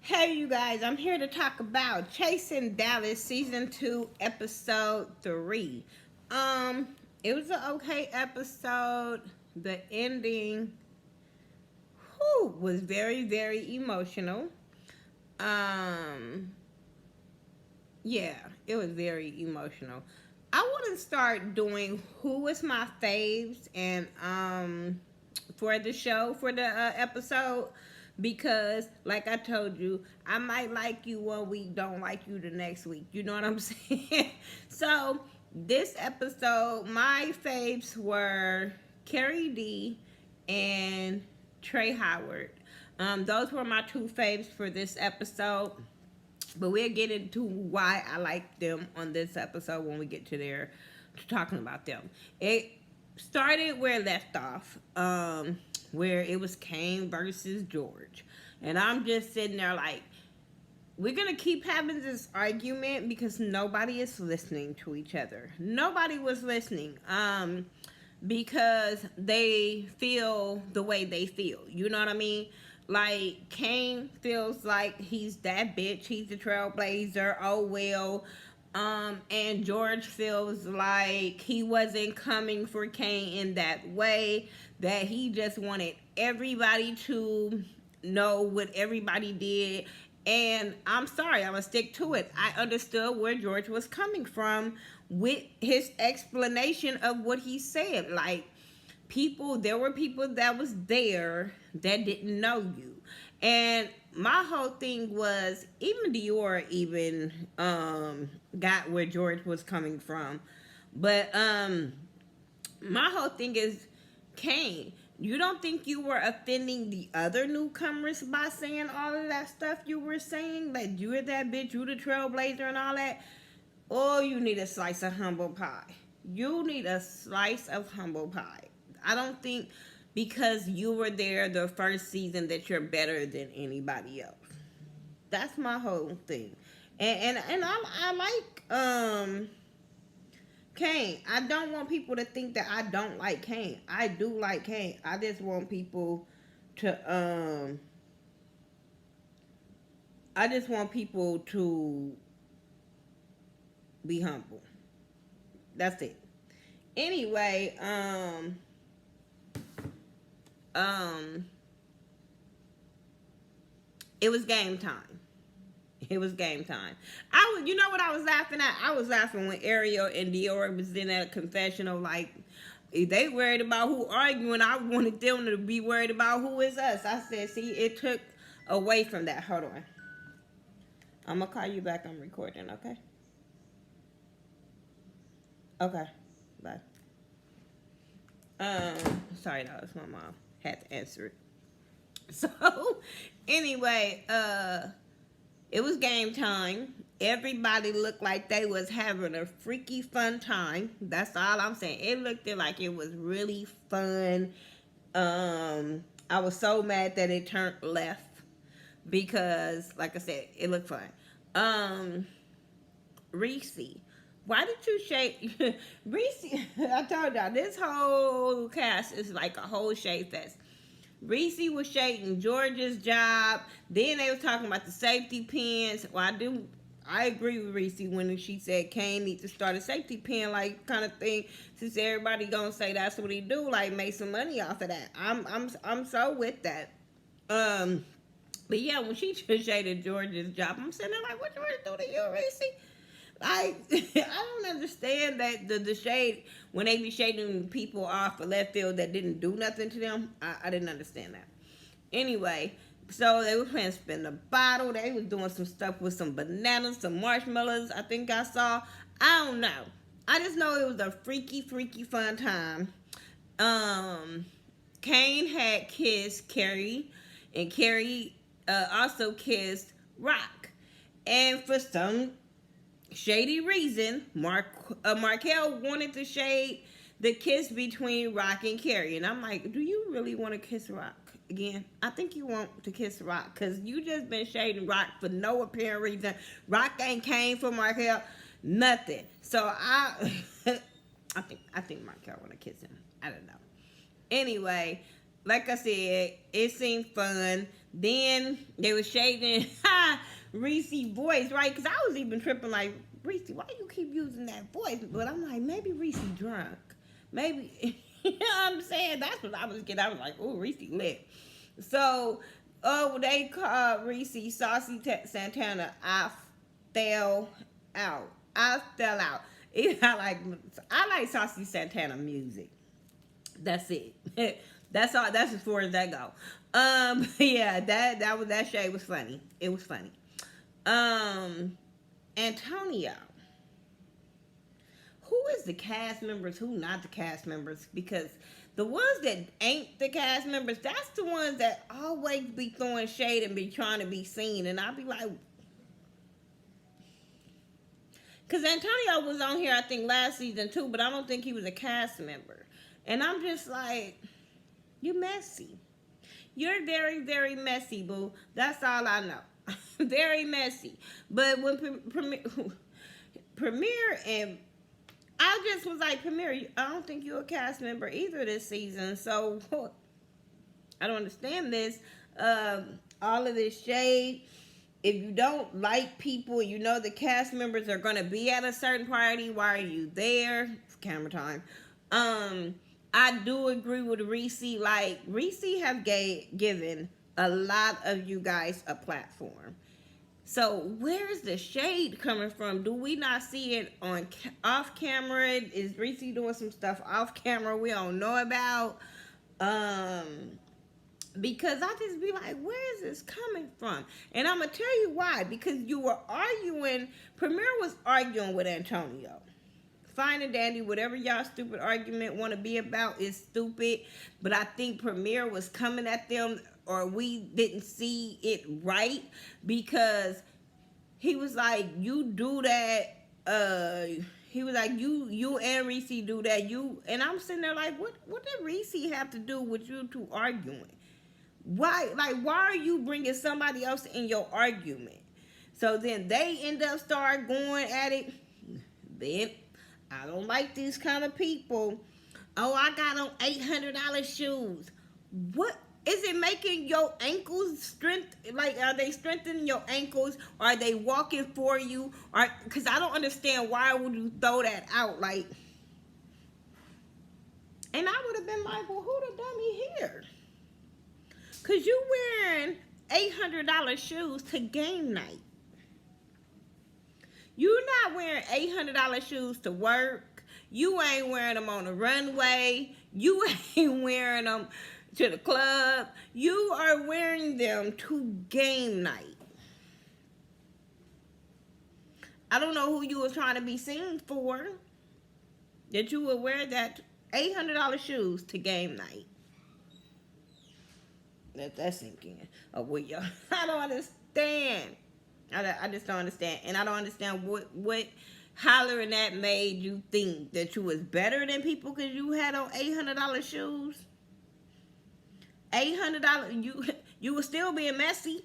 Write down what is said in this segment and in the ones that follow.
Hey, you guys, I'm here to talk about Chasing Dallas Season 2, Episode 3. Um, it was an okay episode. The ending was very, very emotional. Um, yeah, it was very emotional. I want to start doing who was my faves and for the show for the episode because like I told you, I might like you one week, don't like you the next week. You know what I'm saying? So this episode, my faves were Carrie D and Trey Howard. Those were my two faves for this episode. But we'll get into why I like them on this episode when we get to talking about them. It started where it left off, where it was Kane versus George. And I'm just sitting there like, we're gonna keep having this argument because nobody is listening to each other. Nobody was listening. Because they feel the way they feel. You know what I mean? Like Kane feels like he's that bitch. He's the trailblazer. Oh well. And George feels like he wasn't coming for Kane in that way. That he just wanted everybody to know what everybody did. And I'm sorry, I'm gonna stick to it. I understood where George was coming from with his explanation of what he said. Like, there were people that was there that didn't know you. And my whole thing was, even Dior even got where George was coming from. But my whole thing is, Kane, you don't think you were offending the other newcomers by saying all of that stuff you were saying? Like, you're that bitch, you the trailblazer and all that? Or you need a slice of humble pie. You need a slice of humble pie. I don't think because you were there the first season that you're better than anybody else. That's my whole thing. And I like Kane. I don't want people to think that I don't like Kane. I do like Kane. I just want people to I just want people to be humble. That's it. Anyway, um it was game time. It was game time. You know what I was laughing at? I was laughing when Ariel and Dior was in that confessional. Like, if they worried about who arguing, I wanted them to be worried about who is us. I said, see, it took away from that. Hold on. I'm gonna call you back. I'm recording. Okay. Okay. Bye. Sorry, that was my mom. Had to answer it. So, anyway, it was game time. Everybody looked like they was having a freaky fun time. That's all I'm saying. It looked like it was really fun. I was so mad that it turned left because, like I said, it looked fun. Reese, why did you shake Reese? I told y'all this whole cast is like a whole shade fest. Reese was shading George's job. Then they were talking about the safety pins. Well, I agree with Reese when she said Kane needs to start a safety pin like kind of thing. Since everybody gonna say that's what he do, like make some money off of that. I'm so with that. But yeah, when she just shaded George's job, I'm sitting there like, what George do to you, Reese? I I don't understand that the shade when they be shading people off of left field that didn't do nothing to them. I didn't understand that. Anyway, so they were playing spin the bottle. They was doing some stuff with some bananas, some marshmallows. I think I saw. I don't know. I just know it was a freaky, freaky fun time. Kane had kissed Carrie, and Carrie also kissed Rock. And for some shady reason, Markel wanted to shade the kiss between Rock and Carrie. And I'm like, do you really want to kiss Rock again? I think you want to kiss Rock because you just been shading Rock for no apparent reason. Rock ain't came for Markel, nothing. So I think Markel want to kiss him. I don't know. Anyway, like I said, it seemed fun. Then they were shading Reese voice, right? Because I was even tripping like, Reese, why you keep using that voice? But I'm like, maybe Reese drunk. Maybe, you know what I'm saying? That's what I was getting. I was like, oh, Reese lit. So, they called Reese Saucy Santana. I fell out. I fell out. I like Saucy Santana music. That's it. That's all. That's as far as that go. Yeah, that shade was funny. It was funny. Antonio. Who is the cast members? Who not the cast members? Because the ones that ain't the cast members, that's the ones that always be throwing shade and be trying to be seen. And I'll be like, because Antonio was on here, I think, last season too, but I don't think he was a cast member. And I'm just like, you messy. You're very, very messy, boo. That's all I know. Very messy. But when Premier and I just was like, Premier, I don't think you're a cast member either this season. So I don't understand this. All of this shade. If you don't like people, you know the cast members are going to be at a certain party. Why are you there? It's camera time. I do agree with Reese. Like, Reese have given a lot of you guys a platform. So where's the shade coming from? Do we not see it on off camera? Is Reese doing some stuff off camera we don't know about? Because I just be like, where is this coming from? And I'm going to tell you why. Because you were arguing, Premier was arguing with Antonio. Fine and dandy, whatever y'all stupid argument want to be about is stupid. But I think Premier was coming at them, or we didn't see it right. Because he was like, you do that, he was like, you and Reese do that. And I'm sitting there like, what did Reese have to do with you two arguing? Why are you bringing somebody else in your argument? So then they end up start going at it. Then I don't like these kind of people. Oh, I got on $800 shoes. What is it making your ankles strength? Like, are they strengthening your ankles? Or are they walking for you? Or because I don't understand why would you throw that out? Like, and I would have been like, well, who the dummy here? Because you wearing $800 shoes to game night. You're not wearing $800 shoes to work. You ain't wearing them on the runway. You ain't wearing them to the club. You are wearing them to game night. I don't know who you were trying to be seen for, that you would wear that $800 shoes to game night. That's sinking. Oh, well, y'all. I don't understand. I just don't understand. And I don't understand what hollering that made you think that you was better than people because you had on $800 shoes. $800. You were still being messy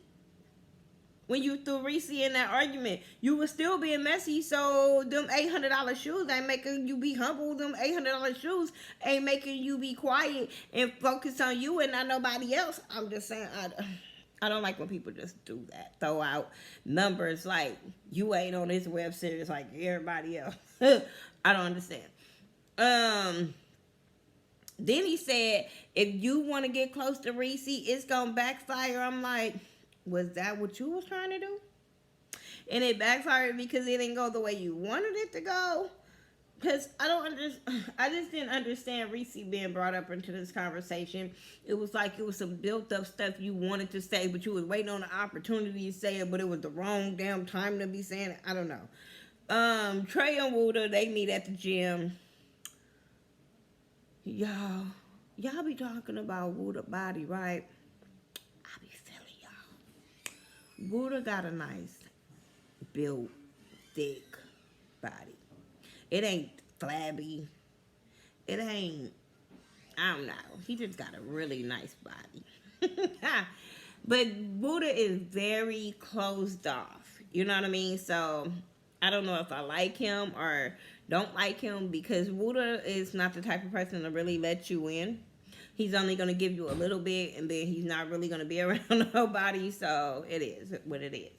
when you threw Reese in that argument. You were still being messy. So them $800 shoes ain't making you be humble. Them $800 shoes ain't making you be quiet and focus on you and not nobody else. I'm just saying, I don't like when people just do that. Throw out numbers like you ain't on this web series like everybody else. I don't understand. Then he said, if you want to get close to Reese, it's going to backfire. I'm like, was that what you was trying to do? And it backfired because it didn't go the way you wanted it to go. Because I just didn't understand Reese being brought up into this conversation. It was like it was some built up stuff you wanted to say, but you was waiting on the opportunity to say it, but it was the wrong damn time to be saying it. I don't know. Trey and Wooda, they meet at the gym. Y'all be talking about Wooda body, right? I be feeling y'all. Wooda got a nice, built, thick body. It ain't flabby. It ain't, I don't know. He just got a really nice body. But Wooda is very closed off. You know what I mean? So I don't know if I like him or don't like him because Wooda is not the type of person to really let you in. He's only gonna give you a little bit, and then he's not really gonna be around nobody. So it is what it is.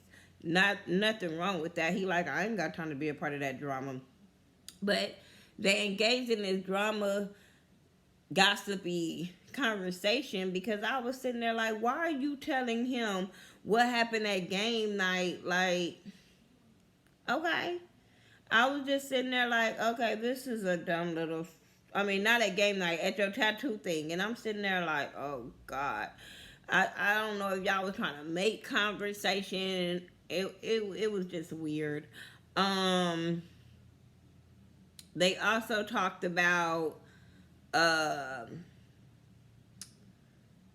Nothing wrong with that. He like, I ain't got time to be a part of that drama. But they engaged in this drama, gossipy conversation, because I was sitting there like, why are you telling him what happened at game night? Like, okay. I was just sitting there like, okay, this is a dumb little. I mean, not at game night, at your tattoo thing. And I'm sitting there like, oh, God. I don't know if y'all was trying to make conversation. It was just weird. Um, they also talked about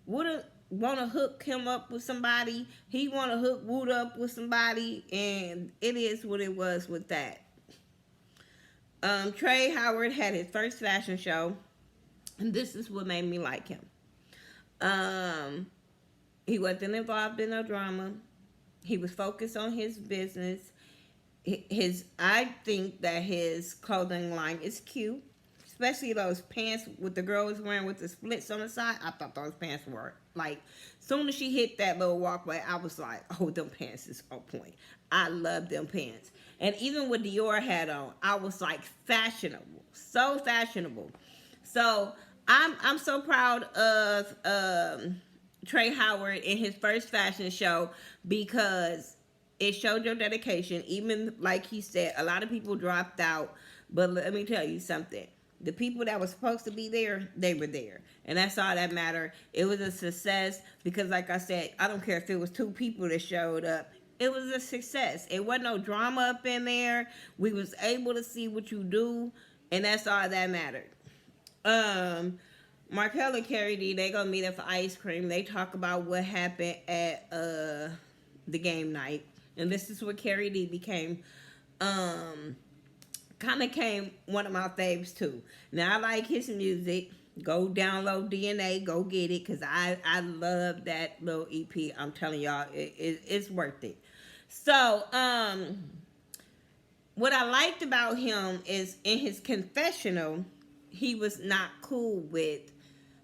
would want to hook him up with somebody. He want to hook Wood up with somebody, and it is what it was with that. Trey Howard had his first fashion show, and this is what made me like him. He wasn't involved in no drama. He was focused on his business. I think that his clothing line is cute, especially those pants with the girl was wearing with the splits on the side. I thought those pants were like, soon as she hit that little walkway, I was like, oh, them pants is on point. I love them pants. And even with Dior had on, I was like, fashionable, so fashionable. So I'm so proud of Trey Howard in his first fashion show, because it showed your dedication. Even like he said, a lot of people dropped out, but let me tell you something. The people that were supposed to be there, they were there. And that's all that mattered. It was a success because, like I said, I don't care if it was 2 people that showed up. It was a success. It wasn't no drama up in there. We was able to see what you do, and that's all that mattered. Markel and Carrie D, they gonna meet up for ice cream. They talk about what happened at the game night. And this is where Carrie D became kind of came one of my faves too. Now I like his music. Go download DNA, go get it, because I love that little EP. I'm telling y'all, it's worth it. So, what I liked about him is in his confessional, he was not cool with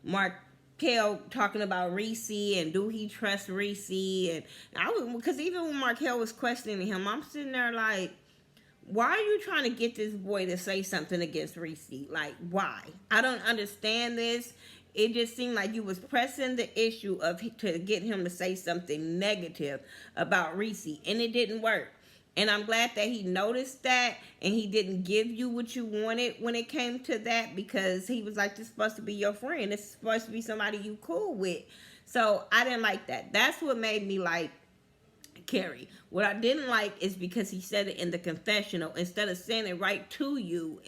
Markel talking about Reese and do he trust Reese, and I was, because even when Markel was questioning him, I'm sitting there like, why are you trying to get this boy to say something against Reese? Like, why? I don't understand this. It just seemed like you was pressing the issue of to get him to say something negative about Reese, and it didn't work. And I'm glad that he noticed that, and he didn't give you what you wanted when it came to that, because he was like, this is supposed to be your friend. This is supposed to be somebody you cool with. So I didn't like that. That's what made me like Carrie. What I didn't like is because he said it in the confessional instead of saying it right to you,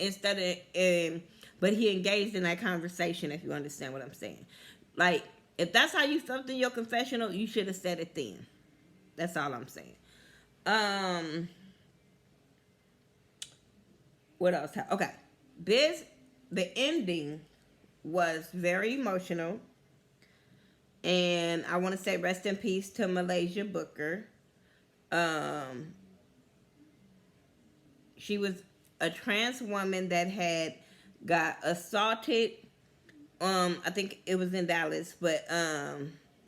but he engaged in that conversation, if you understand what I'm saying. Like, if that's how you felt in your confessional, you should have said it then. That's all I'm saying. What else? Okay. The ending was very emotional. And I want to say rest in peace to Malaysia Booker. She was a trans woman that had got assaulted. I think it was in Dallas, but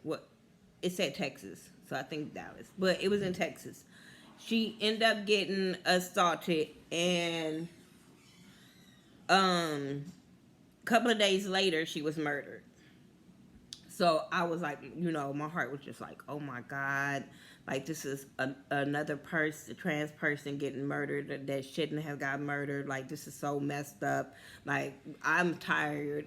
what it said Texas, so I think Dallas, but it was in Texas. She ended up getting assaulted, and a couple of days later, she was murdered. So I was like, my heart was just like, oh my God. Like, this is another person, a trans person getting murdered that shouldn't have got murdered. Like, this is so messed up. Like, I'm tired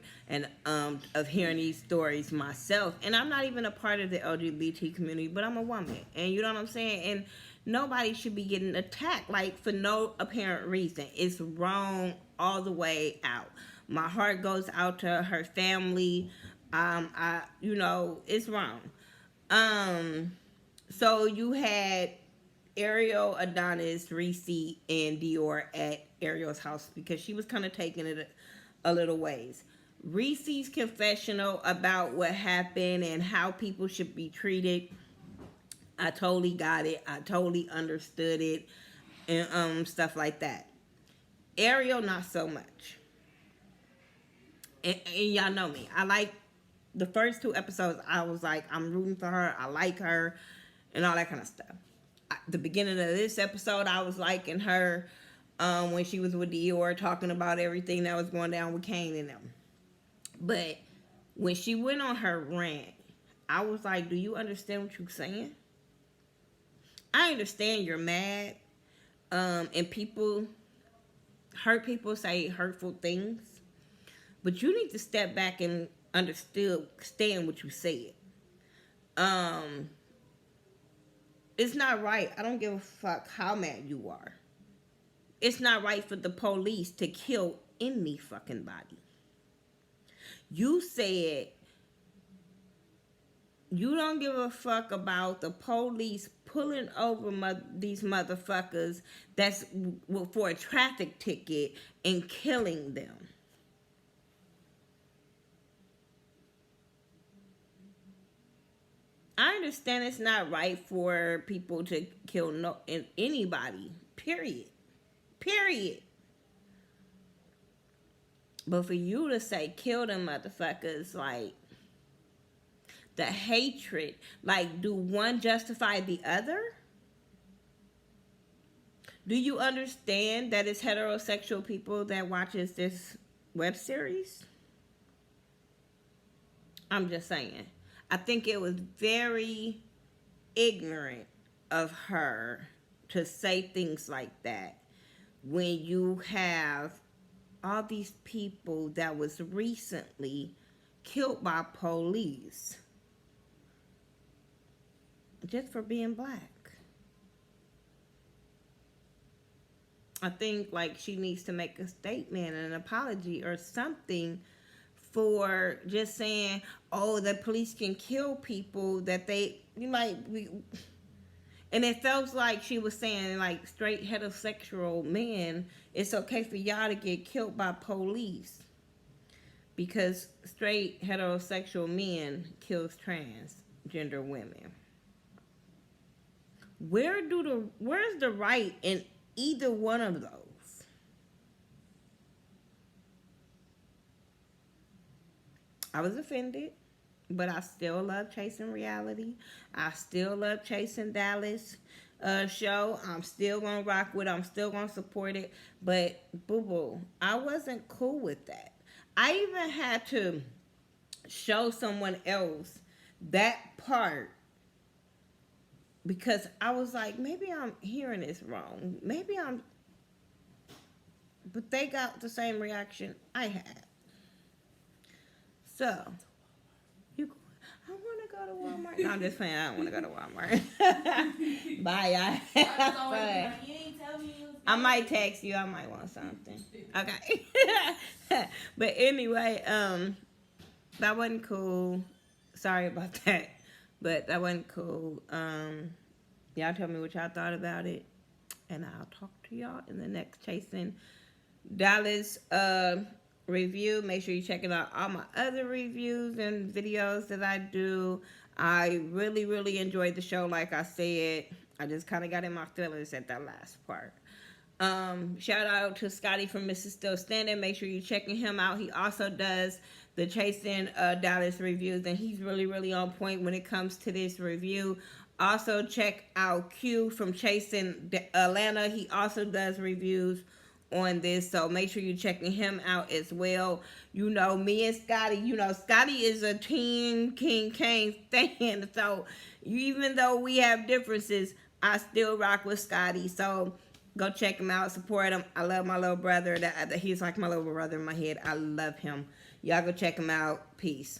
of hearing these stories myself. And I'm not even a part of the LGBT community, but I'm a woman. And you know what I'm saying? And nobody should be getting attacked, like, for no apparent reason. It's wrong all the way out. My heart goes out to her family. It's wrong. So you had Ariel, Adonis, Reese, and Dior at Ariel's house because she was kind of taking it a little ways. Reese's confessional about what happened and how people should be treated, I totally got it. I totally understood it, and stuff like that. Ariel, not so much. And y'all know me. I like the first 2 episodes, I was like, I'm rooting for her. I like her, and all that kind of stuff. The beginning of this episode, I was liking her when she was with Dior talking about everything that was going down with Kane and them. But when she went on her rant, I was like, do you understand what you're saying? I understand you're mad, and people hurt people, say hurtful things, but you need to step back and understand what you said. It's not right. I don't give a fuck how mad you are. It's not right for the police to kill any fucking body. You said you don't give a fuck about the police pulling over these motherfuckers that's for a traffic ticket and killing them. I understand it's not right for people to kill anybody. Period. But for you to say kill them motherfuckers, like, the hatred, like, do one justify the other? Do you understand that it's heterosexual people that watches this web series? I'm just saying. I think it was very ignorant of her to say things like that when you have all these people that was recently killed by police just for being black. I think, like, she needs to make a statement, an apology or something for just saying, oh, the police can kill people that they, and it felt like she was saying, like, straight heterosexual men, it's okay for y'all to get killed by police because straight heterosexual men kills transgender women. Where's the right in either one of those? I was offended, but I still love chasing reality. I still love chasing Dallas show. I'm still gonna rock with it. I'm still gonna support it. But boo-boo, I wasn't cool with that. I even had to show someone else that part because I was like, maybe I'm hearing this wrong. But they got the same reaction I had. So, I want to go to Walmart. No, I'm just playing. I don't want to go to Walmart. Bye, y'all. I might text you. I might want something. Okay. But anyway, that wasn't cool. Sorry about that. But that wasn't cool. Y'all tell me what y'all thought about it. And I'll talk to y'all in the next Chasing Dallas review. Make sure you check out all my other reviews and videos that I do. I really, really enjoyed the show. Like I said, I just kind of got in my feelings at that last part. Shout out to Scotty from Mrs. Still Standing. Make sure you're checking him out. He also does the Chasing Dallas reviews, and he's really, really on point when it comes to this review. Also, check out Q from Chasing Atlanta. He also does reviews on this, so make sure you're checking him out as well. You know, me and Scotty, Scotty is a Team King Kane fan, so even though we have differences, I still rock with Scotty. So go check him out, support him. I love my little brother. He's like my little brother in my head. I love him. Y'all go check him out. Peace.